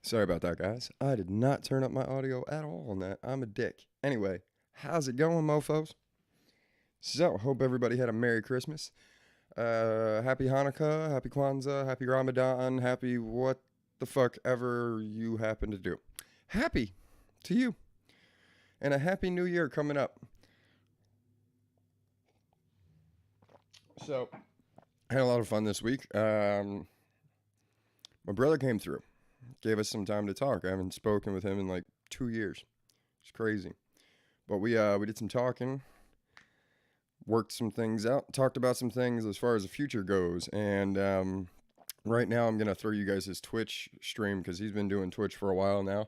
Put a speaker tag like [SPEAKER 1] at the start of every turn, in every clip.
[SPEAKER 1] Sorry about that, guys. I did not turn up my audio at all on that. I'm a dick. Anyway, how's it going, mofos? So, hope everybody had a Merry Christmas. Happy Hanukkah, Happy Kwanzaa, Happy Ramadan, Happy what the fuck ever you happen to do. Happy to you. And a Happy New Year coming up. So, I had a lot of fun this week. My brother came through, gave us some time to talk. I haven't spoken with him in like 2 years. It's crazy. But we did some talking, worked some things out, talked about some things as far as the future goes. And right now, I'm gonna throw you guys his Twitch stream because he's been doing Twitch for a while now.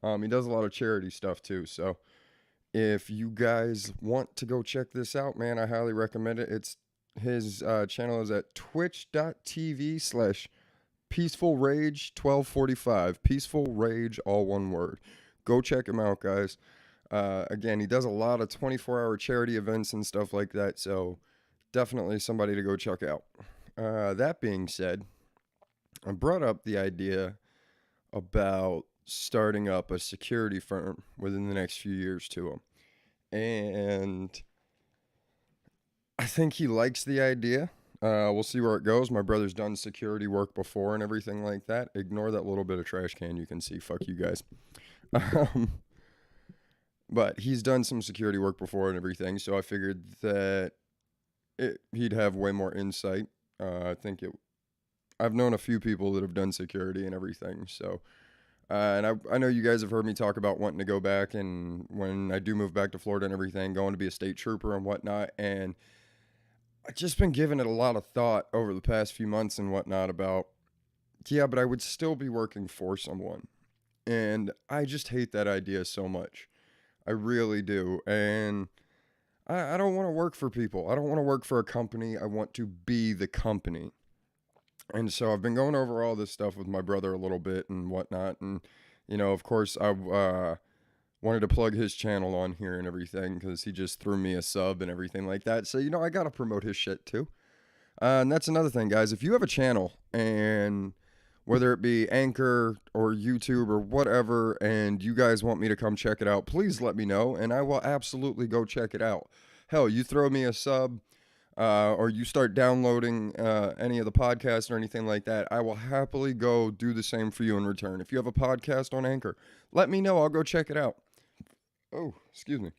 [SPEAKER 1] He does a lot of charity stuff too. So if you guys want to go check this out, man, I highly recommend it. It's his channel is at twitch.tv/ Peaceful Rage 1245. Peaceful Rage, all one word. Go check him out, guys. Again, he does a lot of 24-hour charity events and stuff like that, so definitely somebody to go check out. That being said, I brought up the idea about starting up a security firm within the next few years to him. And I think he likes the idea. We'll see where it goes. My brother's done security work before and everything like that. Ignore that little bit of trash can you can see. Fuck you guys. But he's done some security work before and everything, so I figured that he'd have way more insight. I've known a few people that have done security and everything, so and I know you guys have heard me talk about wanting to go back, and when I do move back to Florida and everything, going to be a state trooper and whatnot, and I've just been giving it a lot of thought over the past few months and whatnot about, yeah, but I would still be working for someone. And I just hate that idea so much. I really do. And I don't want to work for people. I don't want to work for a company. I want to be the company. And so I've been going over all this stuff with my brother a little bit and whatnot. And, of course, I wanted to plug his channel on here and everything because he just threw me a sub and everything like that. So, I got to promote his shit too. And that's another thing, guys. If you have a channel, and whether it be Anchor or YouTube or whatever, and you guys want me to come check it out, please let me know, and I will absolutely go check it out. Hell, you throw me a sub, or you start downloading any of the podcasts or anything like that, I will happily go do the same for you in return. If you have a podcast on Anchor, let me know. I'll go check it out. Oh, excuse me.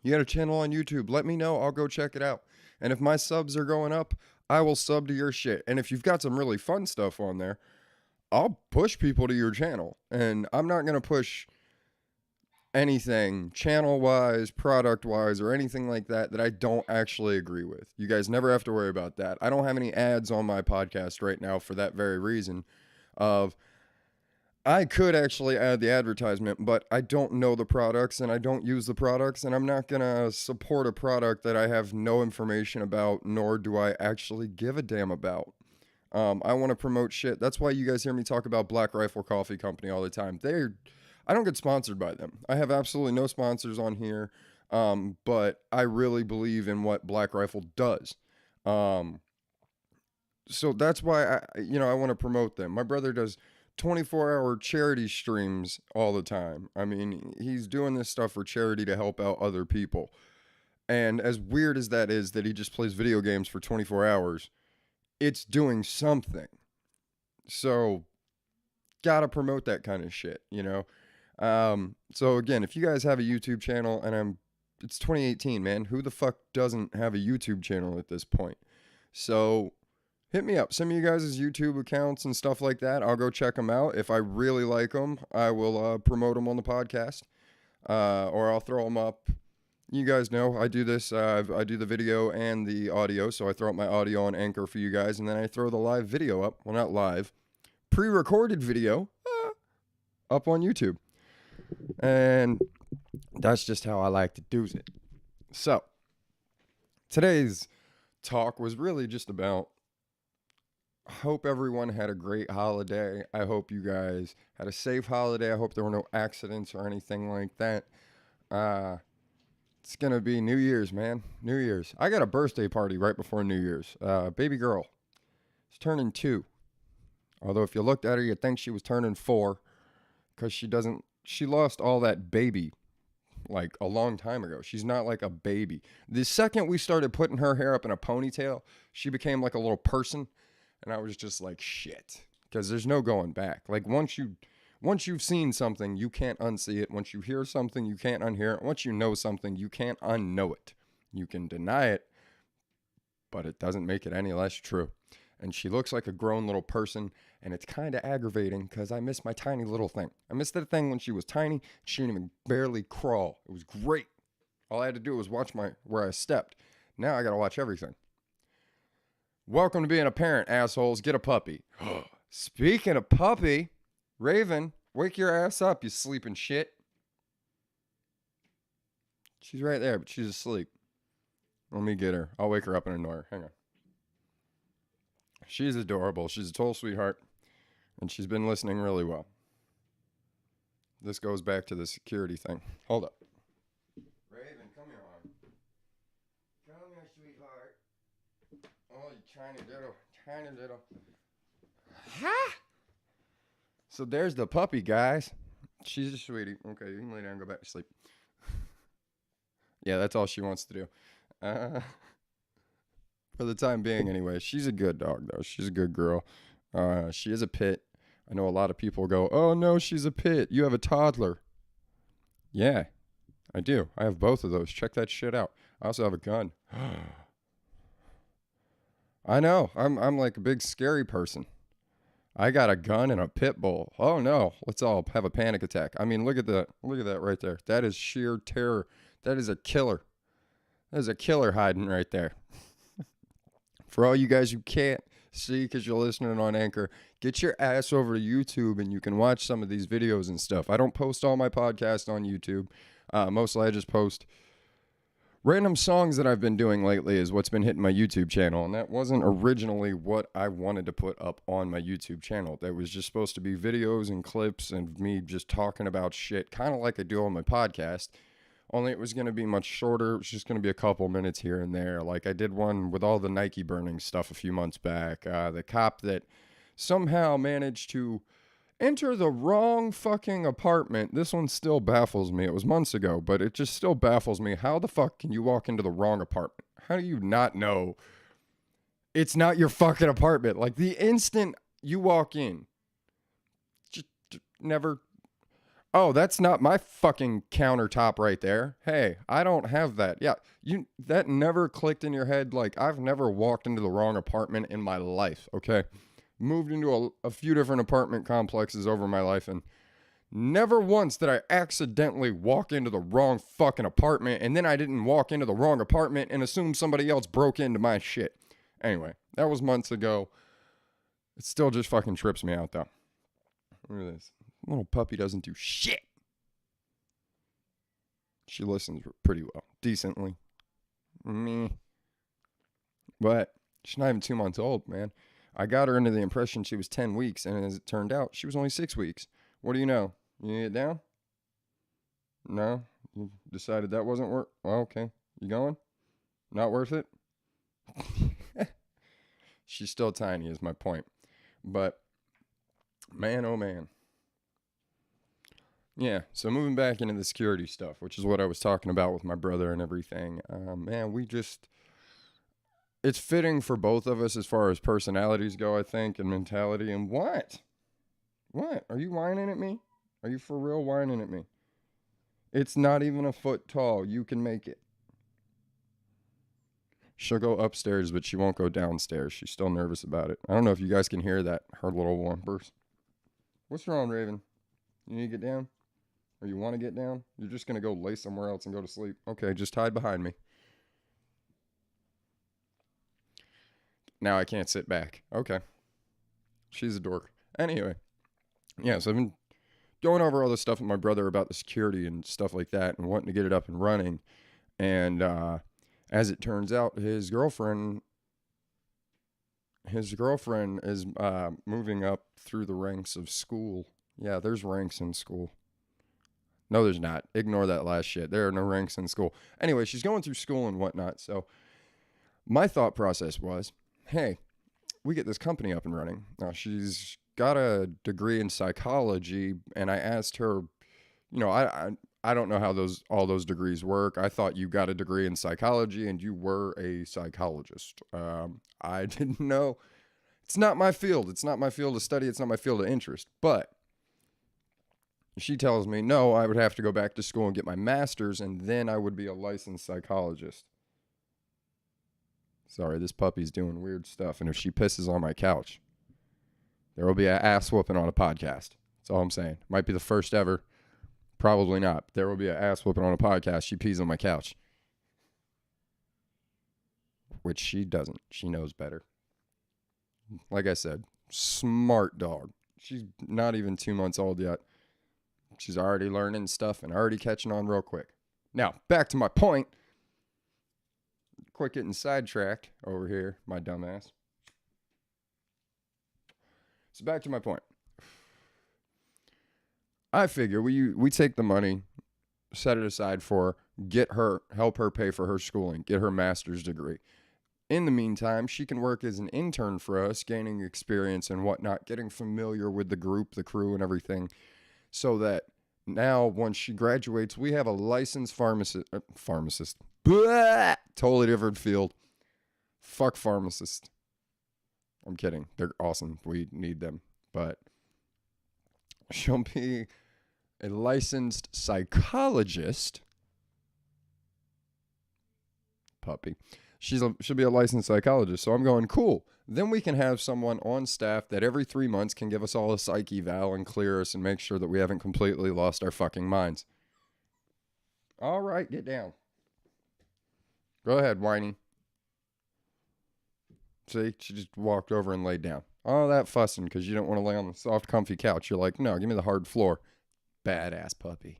[SPEAKER 1] You got a channel on YouTube, let me know. I'll go check it out. And if my subs are going up, I will sub to your shit. And if you've got some really fun stuff on there, I'll push people to your channel. And I'm not going to push anything channel-wise, product-wise, or anything like that I don't actually agree with. You guys never have to worry about that. I don't have any ads on my podcast right now for that very reason of I could actually add the advertisement, but I don't know the products and I don't use the products, and I'm not going to support a product that I have no information about, nor do I actually give a damn about. I want to promote shit. That's why you guys hear me talk about Black Rifle Coffee Company all the time. I don't get sponsored by them. I have absolutely no sponsors on here, but I really believe in what Black Rifle does. So that's why I want to promote them. My brother does 24-hour charity streams all the time. I mean, he's doing this stuff for charity to help out other people. And as weird as that is, that he just plays video games for 24 hours, it's doing something. So, gotta promote that kind of shit, So again, if you guys have a YouTube channel, and it's 2018, man. Who the fuck doesn't have a YouTube channel at this point? So hit me up. Send me you guys' YouTube accounts and stuff like that. I'll go check them out. If I really like them, I will promote them on the podcast, or I'll throw them up. You guys know I do this. I do the video and the audio, so I throw up my audio on Anchor for you guys, and then I throw the live video up. Well, not live, pre-recorded video up on YouTube. And that's just how I like to do it. So today's talk was really just about, I hope everyone had a great holiday. I hope you guys had a safe holiday. I hope there were no accidents or anything like that. It's going to be New Year's, man. New Year's. I got a birthday party right before New Year's. Baby girl. She's turning 2. Although if you looked at her, you'd think she was turning 4. because she lost all that baby like a long time ago. She's not like a baby. The second we started putting her hair up in a ponytail, she became like a little person. And I was just like, shit. Because there's no going back. Like once you've seen something, you can't unsee it. Once you hear something, you can't unhear it. Once you know something, you can't unknow it. You can deny it, but it doesn't make it any less true. And she looks like a grown little person, and it's kind of aggravating because I miss my tiny little thing. I missed that thing when she was tiny. She didn't even barely crawl. It was great. All I had to do was watch where I stepped. Now I got to watch everything. Welcome to being a parent, assholes. Get a puppy. Speaking of puppy, Raven, wake your ass up, you sleeping shit. She's right there, but she's asleep. Let me get her. I'll wake her up and annoy her. Hang on. She's adorable. She's a total sweetheart. And she's been listening really well. This goes back to the security thing. Hold up. Raven, come here, hon. Come here, sweetheart. Oh, you tiny little. Ha! So there's the puppy, guys. She's a sweetie. Okay, you can lay down and go back to sleep. Yeah, that's all she wants to do. For the time being, anyway. She's a good dog, though. She's a good girl. She is a pit. I know a lot of people go, oh, no, she's a pit. You have a toddler. Yeah, I do. I have both of those. Check that shit out. I also have a gun. I know. I'm like a big scary person. I got a gun and a pit bull. Oh, no. Let's all have a panic attack. I mean, look at that. Look at that right there. That is sheer terror. That is a killer. There's a killer hiding right there. For all you guys who can't see because you're listening on Anchor, get your ass over to YouTube and you can watch some of these videos and stuff. I don't post all my podcasts on YouTube. Mostly I just post random songs that I've been doing lately is what's been hitting my YouTube channel. And that wasn't originally what I wanted to put up on my YouTube channel. That was just supposed to be videos and clips and me just talking about shit, kind of like I do on my podcast. Only it was going to be much shorter. It was just going to be a couple minutes here and there. Like I did one with all the Nike burning stuff a few months back. The cop that somehow managed to enter the wrong fucking apartment. This one still baffles me. It was months ago, but it just still baffles me. How the fuck can you walk into the wrong apartment? How do you not know it's not your fucking apartment? Like the instant you walk in, just never... Oh, that's not my fucking countertop right there. Hey, I don't have that. Yeah, that never clicked in your head. Like, I've never walked into the wrong apartment in my life, okay? Moved into a few different apartment complexes over my life, and never once did I accidentally walk into the wrong fucking apartment, and then I didn't walk into the wrong apartment and assume somebody else broke into my shit. Anyway, that was months ago. It still just fucking trips me out, though. Look at this. Little puppy doesn't do shit. She listens pretty well. Decently. Me. But she's not even 2 months old, man. I got her into the impression she was 10 weeks, and as it turned out, she was only 6 weeks. What do you know? You need it down? No? You decided that wasn't worth... Well, okay. You going? Not worth it? She's still tiny is my point. But, man, oh man. Yeah, so moving back into the security stuff, which is what I was talking about with my brother and everything. Man, it's fitting for both of us as far as personalities go, I think, and mentality. And what? What? Are you whining at me? Are you for real whining at me? It's not even a foot tall. You can make it. She'll go upstairs, but she won't go downstairs. She's still nervous about it. I don't know if you guys can hear that, her little whimpers. What's wrong, Raven? You need to get down? Or you want to get down? You're just going to go lay somewhere else and go to sleep. Okay, just hide behind me. Now I can't sit back. Okay. She's a dork. Anyway. Yeah, so I've been going over all this stuff with my brother about the security and stuff like that and wanting to get it up and running. And as it turns out, his girlfriend is moving up through the ranks of school. Yeah, there's ranks in school. No, there's not. Ignore that last shit. There are no ranks in school. Anyway, she's going through school and whatnot. So my thought process was, hey, we get this company up and running. Now, she's got a degree in psychology, and I asked her, I don't know how all those degrees work. I thought you got a degree in psychology and you were a psychologist. I didn't know. It's not my field. It's not my field of study. It's not my field of interest. But she tells me, no, I would have to go back to school and get my master's, and then I would be a licensed psychologist. Sorry, this puppy's doing weird stuff, and if she pisses on my couch, there will be an ass whooping on a podcast. That's all I'm saying. Might be the first ever. Probably not. There will be an ass whooping on a podcast. She pees on my couch. Which she doesn't. She knows better. Like I said, smart dog. She's not even 2 months old yet. She's already learning stuff and already catching on real quick. Now, back to my point. Quit getting sidetracked over here, my dumbass. So back to my point. I figure we take the money, set it aside for help her pay for her schooling, get her master's degree. In the meantime, she can work as an intern for us, gaining experience and whatnot, getting familiar with the group, the crew, and everything, so that now, once she graduates, we have a licensed pharmacist. Blah! Totally different field. Fuck pharmacists. I'm kidding. They're awesome. We need them. But she'll be a licensed psychologist. Puppy. She'll be a licensed psychologist. So I'm going, cool. Then we can have someone on staff that every 3 months can give us all a psych eval and clear us and make sure that we haven't completely lost our fucking minds. All right, get down. Go ahead, whiny. See, she just walked over and laid down. All that fussing because you don't want to lay on the soft, comfy couch. You're like, no, give me the hard floor. Badass puppy.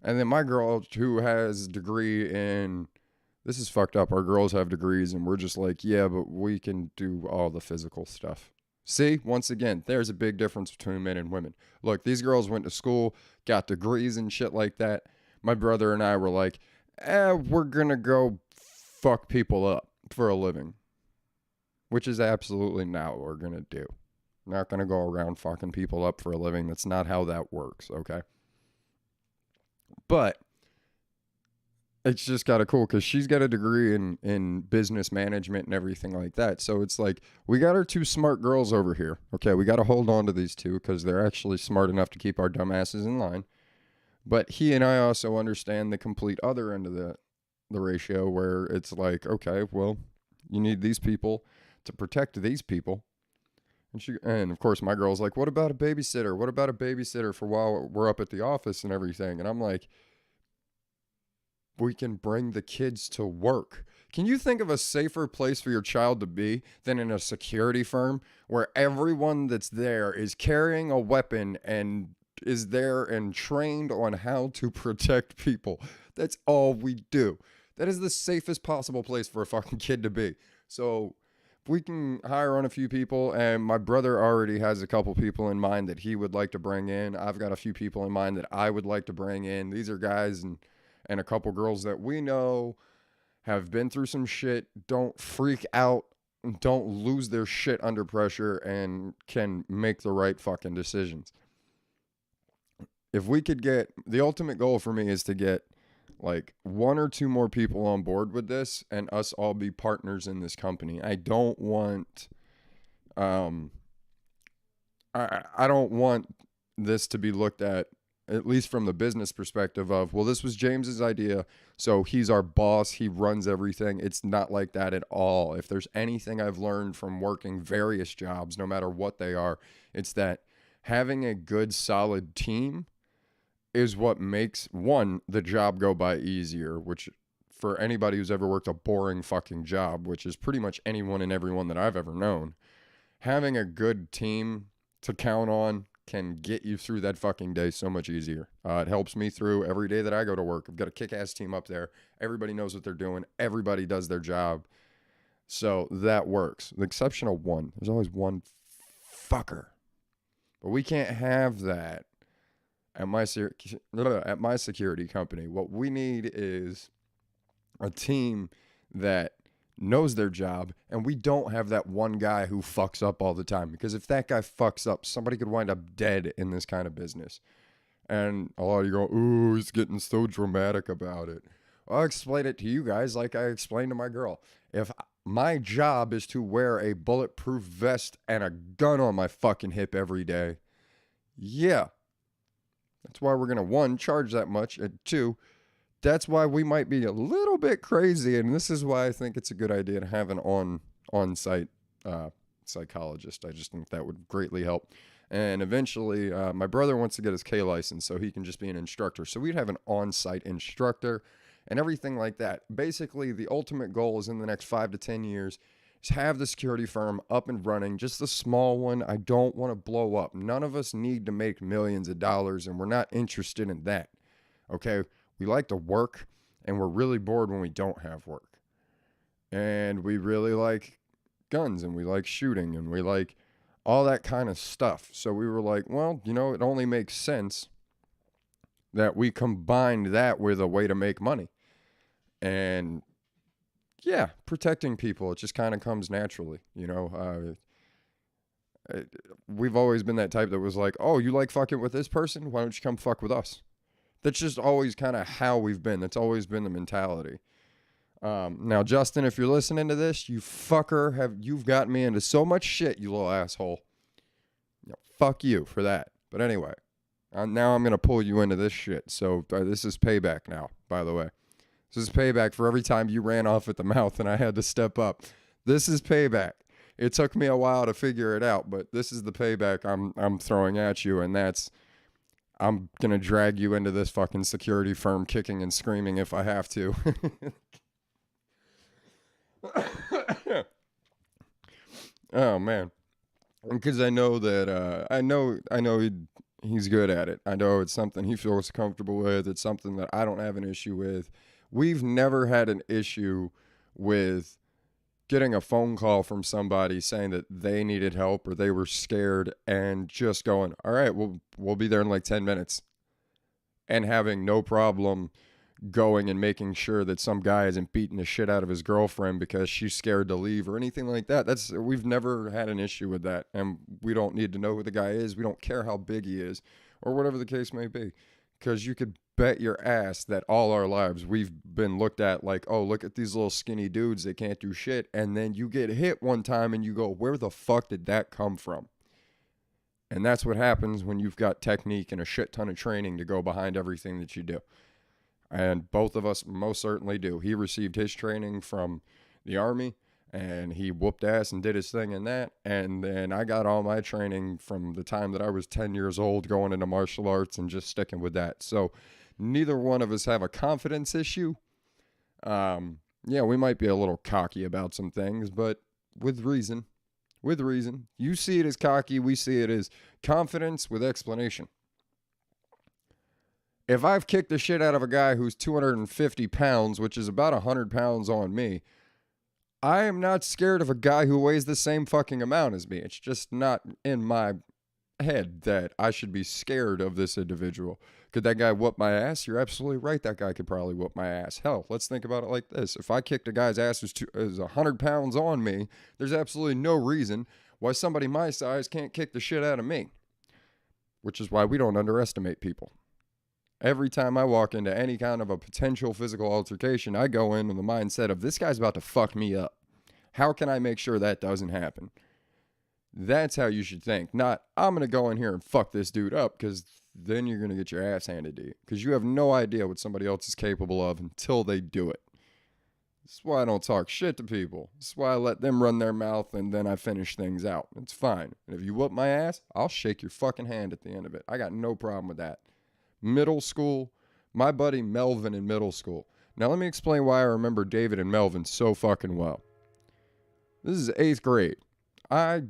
[SPEAKER 1] And then my girl, who has a degree in... This is fucked up. Our girls have degrees, and we're just like, yeah, but we can do all the physical stuff. See, once again, there's a big difference between men and women. Look, these girls went to school, got degrees and shit like that. My brother and I were like, we're going to go fuck people up for a living. Which is absolutely not what we're going to do. We're not going to go around fucking people up for a living. That's not how that works, okay? But it's just kind of cool because she's got a degree in business management and everything like that. So it's like, we got our two smart girls over here. Okay, we got to hold on to these two because they're actually smart enough to keep our dumbasses in line. But he and I also understand the complete other end of the ratio where it's like, okay, well, you need these people to protect these people. And of course, my girl's like, what about a babysitter? What about a babysitter for while we're up at the office and everything? And I'm like, we can bring the kids to work. Can you think of a safer place for your child to be than in a security firm where everyone that's there is carrying a weapon and is there and trained on how to protect people? That's all we do. That is the safest possible place for a fucking kid to be. So if we can hire on a few people, and my brother already has a couple people in mind that he would like to bring in. I've got a few people in mind that I would like to bring in. These are guys and a couple girls that we know have been through some shit, don't freak out, don't lose their shit under pressure, and can make the right fucking decisions. If we could get, the ultimate goal for me is to get like one or two more people on board with this and us all be partners in this company. I don't want, I don't want this to be looked at least from the business perspective of, well, this was James's idea, so he's our boss, he runs everything. It's not like that at all. If there's anything I've learned from working various jobs, no matter what they are, it's that having a good, solid team is what makes, one, the job go by easier, which for anybody who's ever worked a boring fucking job, which is pretty much anyone and everyone that I've ever known, having a good team to count on can get you through that fucking day so much easier. It helps me through every day that I go to work. I've got a kick-ass team up there. Everybody knows what they're doing. Everybody does their job. So that works. The exception of one. There's always one fucker. But we can't have that at my security company. What we need is a team that knows their job, and we don't have that one guy who fucks up all the time. Because if that guy fucks up, somebody could wind up dead in this kind of business. And a lot of you go, ooh, he's getting so dramatic about it. I'll explain it to you guys like I explained to my girl. If my job is to wear a bulletproof vest and a gun on my fucking hip every day, yeah, that's why we're going to, one, charge that much, and two, that's why we might be a little bit crazy, and this is why I think it's a good idea to have an on-site psychologist. I just think that would greatly help. And eventually, my brother wants to get his K license so he can just be an instructor. So we'd have an on-site instructor and everything like that. Basically, the ultimate goal is in the next 5 to 10 years is have the security firm up and running, just a small one. I don't want to blow up. None of us need to make millions of dollars, and we're not interested in that. Okay? We like to work, and we're really bored when we don't have work. And we really like guns, and we like shooting, and we like all that kind of stuff. So we were like, well, you know, it only makes sense that we combined that with a way to make money. And yeah, protecting people, it just kind of comes naturally, you know. We've always been that type that was like, oh, you like fucking with this person? Why don't you come fuck with us? That's just always kind of how we've been. That's always been the mentality. Now, Justin, if you're listening to this, you fucker, you've gotten me into so much shit, you little asshole. You know, fuck you for that. But anyway, now I'm going to pull you into this shit. So this is payback now, by the way. This is payback for every time you ran off at the mouth and I had to step up. This is payback. It took me a while to figure it out, but this is the payback I'm throwing at you, and that's I'm going to drag you into this fucking security firm kicking and screaming if I have to. Oh man, because I know that I know he's good at it. I know it's something he feels comfortable with. It's something that I don't have an issue with. We've never had an issue with getting a phone call from somebody saying that they needed help or they were scared and just going, all right, we'll be there in like 10 minutes, and having no problem going and making sure that some guy isn't beating the shit out of his girlfriend because she's scared to leave or anything like that. We've never had an issue with that, and we don't need to know who the guy is. We don't care how big he is or whatever the case may be, because you could bet your ass that all our lives we've been looked at like, oh, look at these little skinny dudes, they can't do shit, and then you get hit one time and you go, where the fuck did that come from? And that's what happens when you've got technique and a shit ton of training to go behind everything that you do. And both of us most certainly do. He received his training from the Army, and he whooped ass and did his thing in that. And then I got all my training from the time that I was 10 years old, going into martial arts and just sticking with that. So neither one of us have a confidence issue. Yeah, we might be a little cocky about some things, but with reason. With reason. You see it as cocky, we see it as confidence with explanation. If I've kicked the shit out of a guy who's 250 pounds, which is about 100 pounds on me, I am not scared of a guy who weighs the same fucking amount as me. It's just not in my head that I should be scared of this individual. Could that guy whoop my ass? You're absolutely right. That guy could probably whoop my ass. Hell, let's think about it like this. If I kicked a guy's ass who's 100 pounds on me, there's absolutely no reason why somebody my size can't kick the shit out of me. Which is why we don't underestimate people. Every time I walk into any kind of a potential physical altercation, I go in with the mindset of, this guy's about to fuck me up. How can I make sure that doesn't happen? That's how you should think. Not, I'm going to go in here and fuck this dude up, because then you're going to get your ass handed to you. Because you have no idea what somebody else is capable of until they do it. This is why I don't talk shit to people. This is why I let them run their mouth and then I finish things out. It's fine. And if you whoop my ass, I'll shake your fucking hand at the end of it. I got no problem with that. Middle school, my buddy Melvin in middle school. Now let me explain why I remember David and Melvin so fucking well. This is 8th grade. I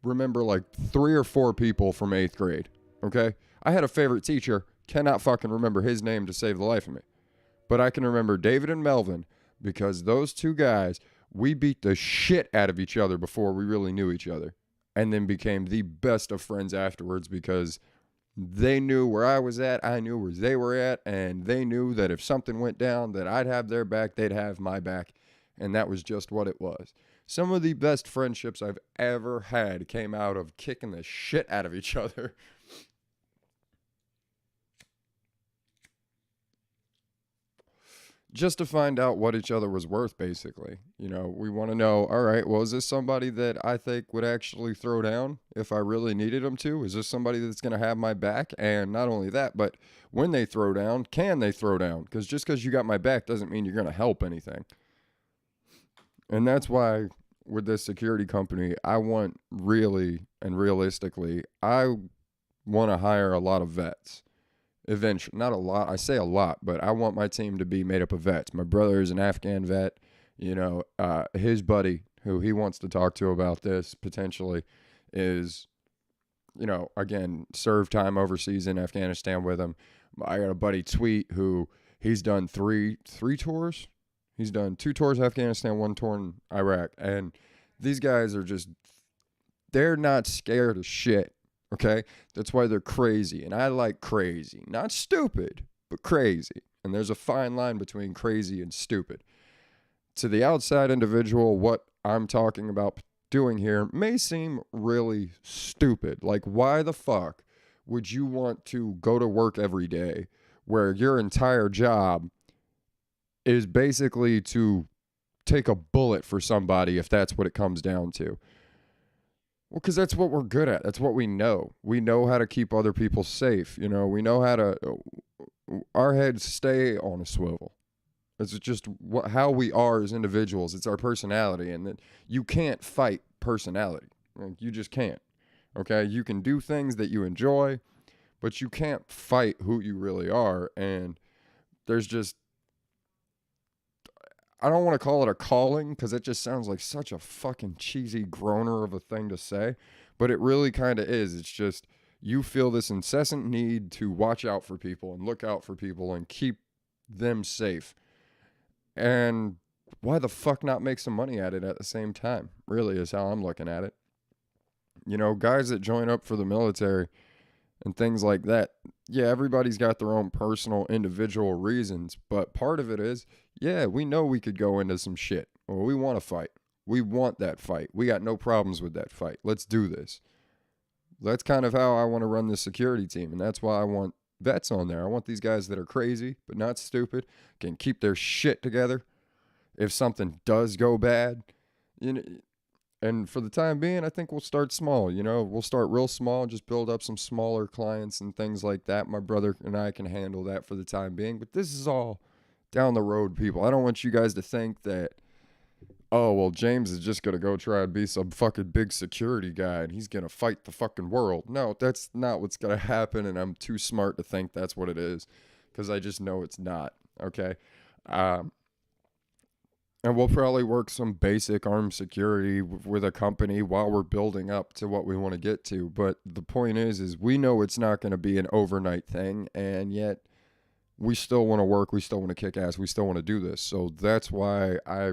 [SPEAKER 1] remember like 3 or 4 people from 8th grade, okay? I had a favorite teacher, cannot fucking remember his name to save the life of me. But I can remember David and Melvin because those two guys, we beat the shit out of each other before we really knew each other. And then became the best of friends afterwards because they knew where I was at, I knew where they were at, and they knew that if something went down, that I'd have their back, they'd have my back, And that was just what it was. Some of the best friendships I've ever had came out of kicking the shit out of each other. Just to find out what each other was worth, basically. You know, we want to know, all right, well, is this somebody that I think would actually throw down if I really needed them to? Is this somebody that's going to have my back? And not only that, but when they throw down, can they throw down? Because just because you got my back doesn't mean you're going to help anything. And that's why with this security company, I want really and realistically, I want to hire a lot of vets. Eventually, not a lot, I say a lot, but I want my team to be made up of vets. My brother is an Afghan vet. You know, his buddy, who he wants to talk to about this potentially, is, you know, again, served time overseas in Afghanistan with him. I got a buddy, Tweet, who he's done three tours. He's done 2 tours in Afghanistan, 1 tour in Iraq. And these guys are just, they're not scared of shit. Okay? That's why they're crazy. And I like crazy. Not stupid, but crazy. And there's a fine line between crazy and stupid. To the outside individual, what I'm talking about doing here may seem really stupid. Like, why the fuck would you want to go to work every day where your entire job is basically to take a bullet for somebody if that's what it comes down to? Well, because that's what we're good at. That's what we know. We know how to keep other people safe. You know, we know how to, our heads stay on a swivel. It's just how we are as individuals. It's our personality. And that you can't fight personality. Like, you just can't. Okay? You can do things that you enjoy, but you can't fight who you really are. And there's just, I don't want to call it a calling because it just sounds like such a fucking cheesy groaner of a thing to say, but it really kind of is. It's just you feel this incessant need to watch out for people and look out for people and keep them safe. And why the fuck not make some money at it at the same time? Really is how I'm looking at it. You know, guys that join up for the military and things like that, yeah, everybody's got their own personal individual reasons, but part of it is, yeah, we know we could go into some shit. Well, we want to fight. We want that fight. We got no problems with that fight. Let's do this. That's kind of how I want to run the security team, and that's why I want vets on there. I want these guys that are crazy but not stupid, can keep their shit together if something does go bad. You know, and for the time being, I think we'll start small. You know, we'll start real small, just build up some smaller clients and things like that. My brother and I can handle that for the time being. But this is all down the road, people. I don't want you guys to think that, oh, well, James is just going to go try and be some fucking big security guy and he's going to fight the fucking world. No, that's not what's going to happen. And I'm too smart to think that's what it is because I just know it's not. Okay. And we'll probably work some basic armed security with a company while we're building up to what we want to get to. But the point is we know it's not going to be an overnight thing. And yet we still want to work. We still want to kick ass. We still want to do this. So that's why I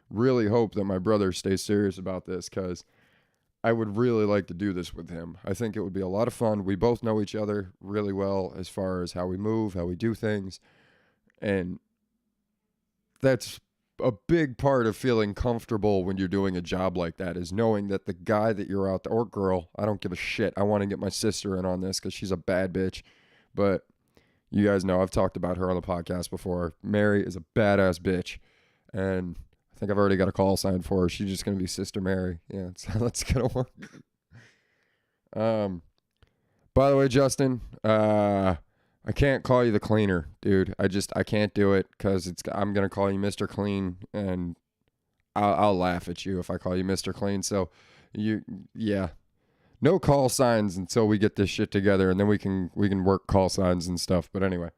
[SPEAKER 1] really hope that my brother stays serious about this because I would really like to do this with him. I think it would be a lot of fun. We both know each other really well as far as how we move, how we do things. And that's a big part of feeling comfortable when you're doing a job like that is knowing that the guy that you're out there, or girl, I don't give a shit. I want to get my sister in on this because she's a bad bitch. But you guys know I've talked about her on the podcast before. Mary is a badass bitch. And I think I've already got a call sign for her. She's just going to be Sister Mary. Yeah, that's how that's going to work. By the way, Justin, I can't call you the cleaner, dude. I can't do it because I'm going to call you Mr. Clean and I'll laugh at you if I call you Mr. Clean. So yeah, no call signs until we get this shit together and then we can work call signs and stuff. But anyway,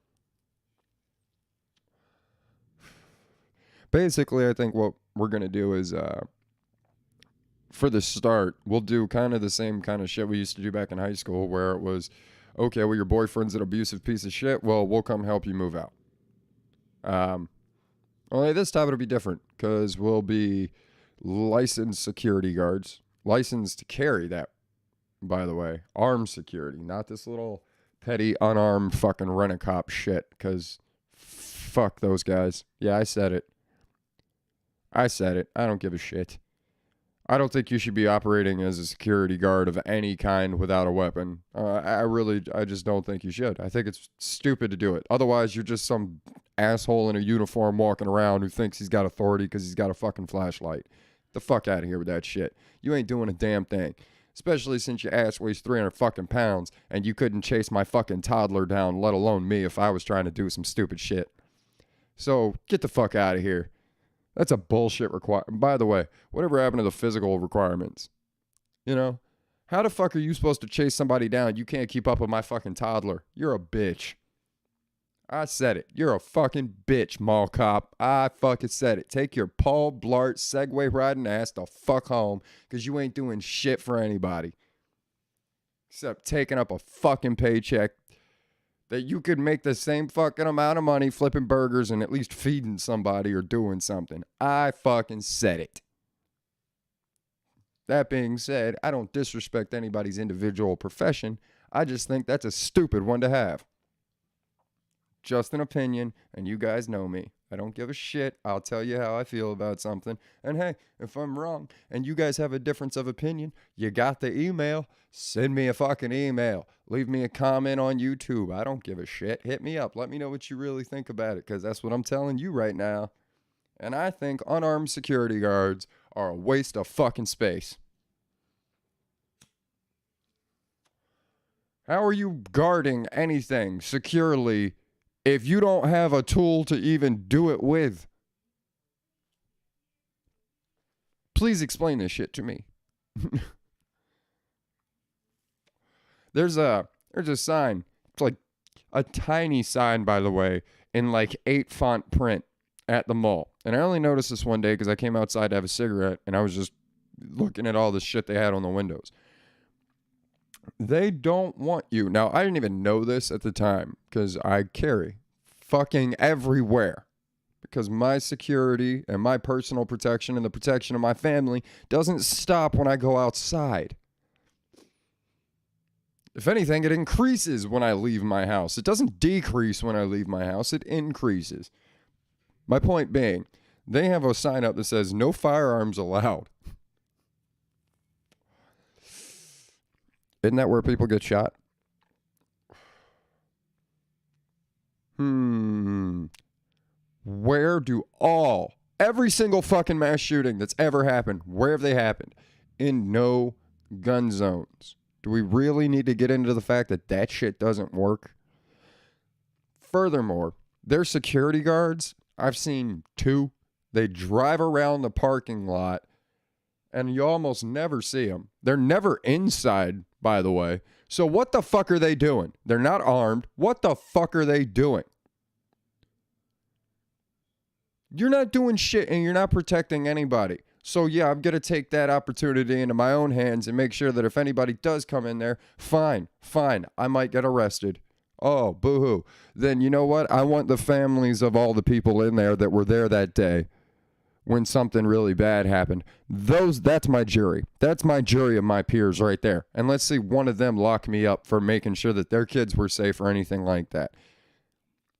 [SPEAKER 1] basically, I think what we're going to do is, for the start, we'll do kind of the same kind of shit we used to do back in high school where it was, okay, well, your boyfriend's an abusive piece of shit. Well, we'll come help you move out. Only this time it'll be different because we'll be licensed security guards, licensed to carry that, by the way, armed security, not this little petty unarmed fucking rent-a-cop shit because fuck those guys. Yeah, I said it. I said it. I don't give a shit. I don't think you should be operating as a security guard of any kind without a weapon. I just don't think you should. I think it's stupid to do it. Otherwise, you're just some asshole in a uniform walking around who thinks he's got authority because he's got a fucking flashlight. The fuck out of here with that shit. You ain't doing a damn thing. Especially since your ass weighs 300 fucking pounds and you couldn't chase my fucking toddler down, let alone me, if I was trying to do some stupid shit. So, get the fuck out of here. That's a bullshit requirement. By the way, whatever happened to the physical requirements? You know? How the fuck are you supposed to chase somebody down? You can't keep up with my fucking toddler. You're a bitch. I said it. You're a fucking bitch, mall cop. I fucking said it. Take your Paul Blart Segway riding ass the fuck home because you ain't doing shit for anybody. Except taking up a fucking paycheck that you could make the same fucking amount of money flipping burgers and at least feeding somebody or doing something. I fucking said it. That being said, I don't disrespect anybody's individual profession. I just think that's a stupid one to have. Just an opinion, and you guys know me. I don't give a shit. I'll tell you how I feel about something. And hey, if I'm wrong and you guys have a difference of opinion, you got the email. Send me a fucking email. Leave me a comment on YouTube. I don't give a shit. Hit me up. Let me know what you really think about it, because that's what I'm telling you right now. And I think unarmed security guards are a waste of fucking space. How are you guarding anything securely if you don't have a tool to even do it with? Please explain this shit to me. There's a sign. It's like a tiny sign, by the way, in like 8 font print at the mall. And I only noticed this one day because I came outside to have a cigarette and I was just looking at all the shit they had on the windows. They don't want you. Now, I didn't even know this at the time because I carry fucking everywhere. Because my security and my personal protection and the protection of my family doesn't stop when I go outside. If anything, it increases when I leave my house. It doesn't decrease when I leave my house. It increases. My point being, they have a sign up that says no firearms allowed. Isn't that where people get shot? Where do every single fucking mass shooting that's ever happened, where have they happened? In no gun zones. Do we really need to get into the fact that that shit doesn't work? Furthermore, their security guards, I've seen 2. They drive around the parking lot and you almost never see them. They're never inside, by the way. So what the fuck are they doing? They're not armed. What the fuck are they doing? You're not doing shit and you're not protecting anybody. So yeah, I'm going to take that opportunity into my own hands and make sure that if anybody does come in there, fine, I might get arrested. Oh, boo-hoo. Then you know what? I want the families of all the people in there that were there that day when something really bad happened. That's my jury. That's my jury of my peers right there. And let's see one of them lock me up for making sure that their kids were safe or anything like that.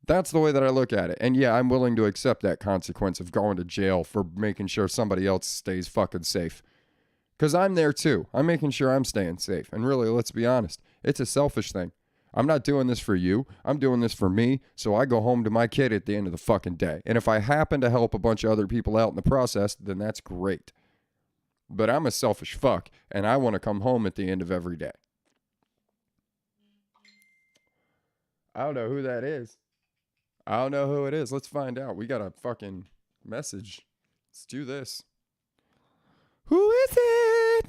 [SPEAKER 1] That's the way that I look at it. And yeah, I'm willing to accept that consequence of going to jail for making sure somebody else stays fucking safe. Because I'm there too. I'm making sure I'm staying safe. And really, let's be honest, it's a selfish thing. I'm not doing this for you. I'm doing this for me, so I go home to my kid at the end of the fucking day. And if I happen to help a bunch of other people out in the process, then that's great. But I'm a selfish fuck, and I want to come home at the end of every day. I don't know who that is. I don't know who it is. Let's find out. We got a fucking message. Let's do this. Who is it?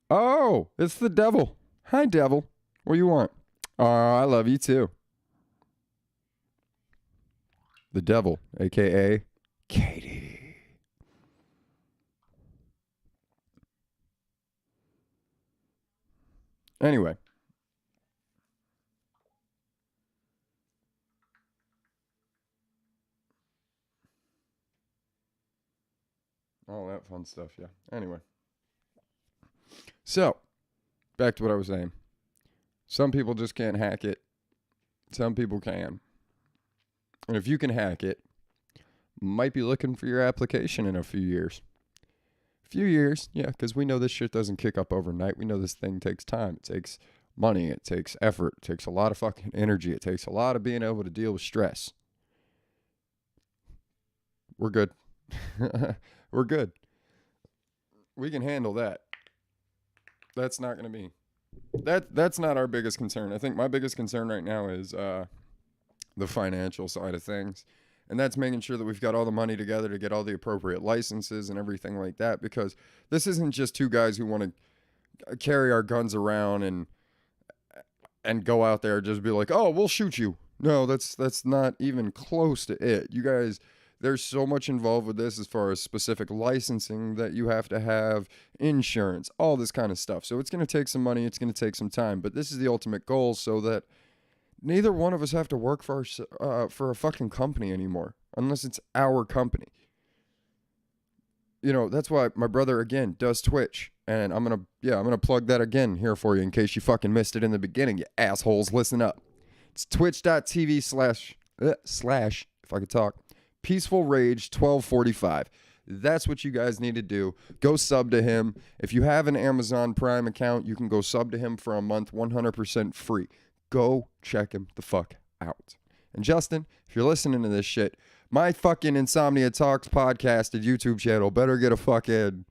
[SPEAKER 1] Oh, it's the devil. Hi, devil. What do you want? Oh, I love you too. The devil, a.k.a. Katie. Anyway. All that fun stuff, yeah. Anyway. So, back to what I was saying. Some people just can't hack it. Some people can. And if you can hack it, might be looking for your application in a few years. Few years, yeah, because we know this shit doesn't kick up overnight. We know this thing takes time. It takes money. It takes effort. It takes a lot of fucking energy. It takes a lot of being able to deal with stress. We're good. We're good. We can handle that. That's not going to be... That's not our biggest concern. I think my biggest concern right now is the financial side of things. And that's making sure that we've got all the money together to get all the appropriate licenses and everything like that. Because this isn't just two guys who want to carry our guns around and go out there and just be like, oh, we'll shoot you. No, that's not even close to it. You guys, there's so much involved with this as far as specific licensing that you have to have, insurance, all this kind of stuff. So it's going to take some money. It's going to take some time. But this is the ultimate goal so that neither one of us have to work for a fucking company anymore, unless it's our company. You know, that's why my brother, again, does Twitch. And I'm going to plug that again here for you in case you fucking missed it in the beginning, you assholes. Listen up. It's twitch.tv slash, if I could talk, Peaceful Rage 1245. That's what you guys need to do. Go sub to him. If you have an Amazon Prime account, you can go sub to him for a month, 100% free. Go check him the fuck out. And Justin, if you're listening to this shit, my fucking Insomnia Talx podcast and YouTube channel better get a fucking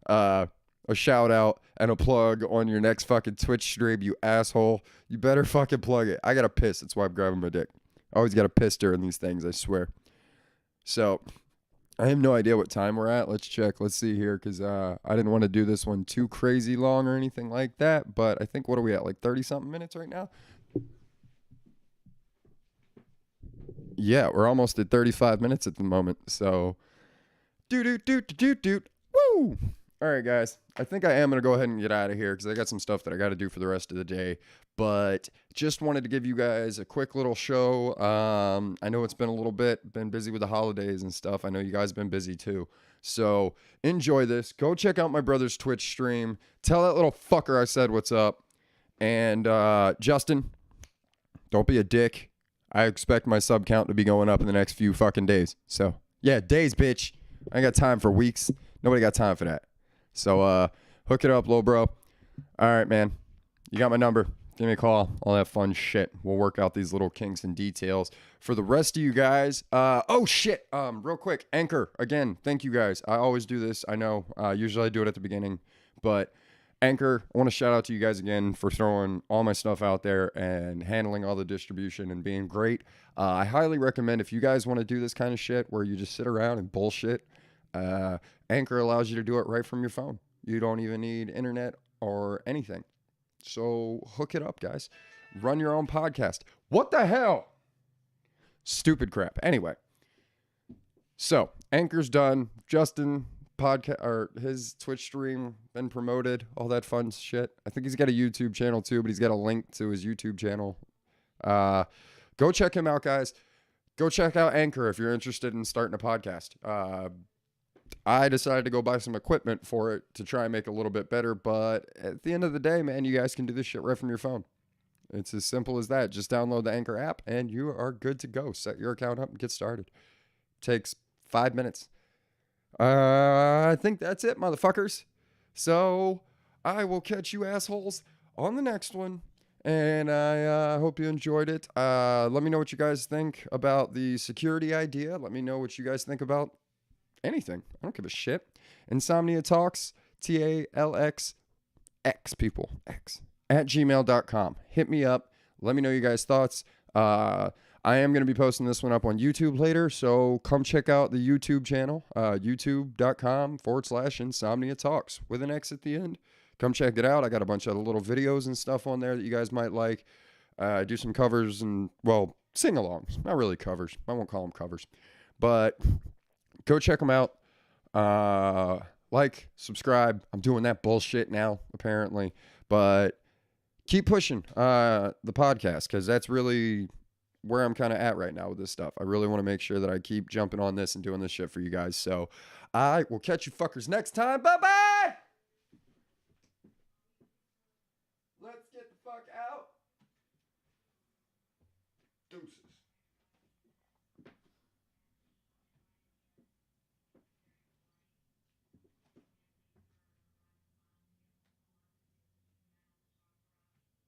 [SPEAKER 1] a shout out and a plug on your next fucking Twitch stream, you asshole. You better fucking plug it. I gotta piss. That's why I'm grabbing my dick. I always gotta piss during these things, I swear. So, I have no idea what time we're at. Let's check. Let's see here, because I didn't want to do this one too crazy long or anything like that. But I think, what are we at, like 30-something minutes right now? Yeah, we're almost at 35 minutes at the moment. So, woo! All right, guys. I think I am going to go ahead and get out of here because I got some stuff that I got to do for the rest of the day. But just wanted to give you guys a quick little show. I know it's been a little bit, been busy with the holidays and stuff. I know you guys have been busy too. So enjoy this. Go check out my brother's Twitch stream. Tell that little fucker I said what's up. And Justin, don't be a dick. I expect my sub count to be going up in the next few fucking days. So, yeah, days, bitch. I ain't got time for weeks. Nobody got time for that. So, hook it up, little bro. All right, man. You got my number. Give me a call. All that fun shit. We'll work out these little kinks and details. For the rest of you guys, oh, shit. Real quick, Anchor. Again, thank you guys. I always do this. I know. Usually I do it at the beginning. But Anchor, I want to shout out to you guys again for throwing all my stuff out there and handling all the distribution and being great. I highly recommend if you guys want to do this kind of shit where you just sit around and bullshit, Anchor allows you to do it right from your phone. You don't even need internet or anything. So hook it up, guys. Run your own podcast. What the hell? Stupid crap. Anyway, so Anchor's done. Justin podcast or his Twitch stream been promoted, all that fun shit. I think he's got a YouTube channel too, but he's got a link to his YouTube channel. Go check him out, guys. Go check out Anchor if you're interested in starting a podcast. I decided to go buy some equipment for it to try and make it a little bit better, but at the end of the day, man, you guys can do this shit right from your phone. It's as simple as that. Just download the Anchor app and you are good to go. Set your account up and get started. Takes 5 minutes. I think that's it, motherfuckers. So I will catch you assholes on the next one. And I hope you enjoyed it. Let me know what you guys think about the security idea. Let me know what you guys think about anything. I don't give a shit. Insomnia Talx, TALX, X, people, X, at gmail.com. Hit me up. Let me know you guys' thoughts. I am going to be posting this one up on YouTube later, so come check out the YouTube channel, youtube.com/Insomnia Talx with an X at the end. Come check it out. I got a bunch of little videos and stuff on there that you guys might like. Do some covers and, well, sing-alongs. Not really covers. I won't call them covers. But go check them out. Like, subscribe. I'm doing that bullshit now, apparently. But keep pushing the podcast because that's really where I'm kind of at right now with this stuff. I really want to make sure that I keep jumping on this and doing this shit for you guys. So I will catch you fuckers next time. Bye-bye! Let's get the fuck out. Deuces.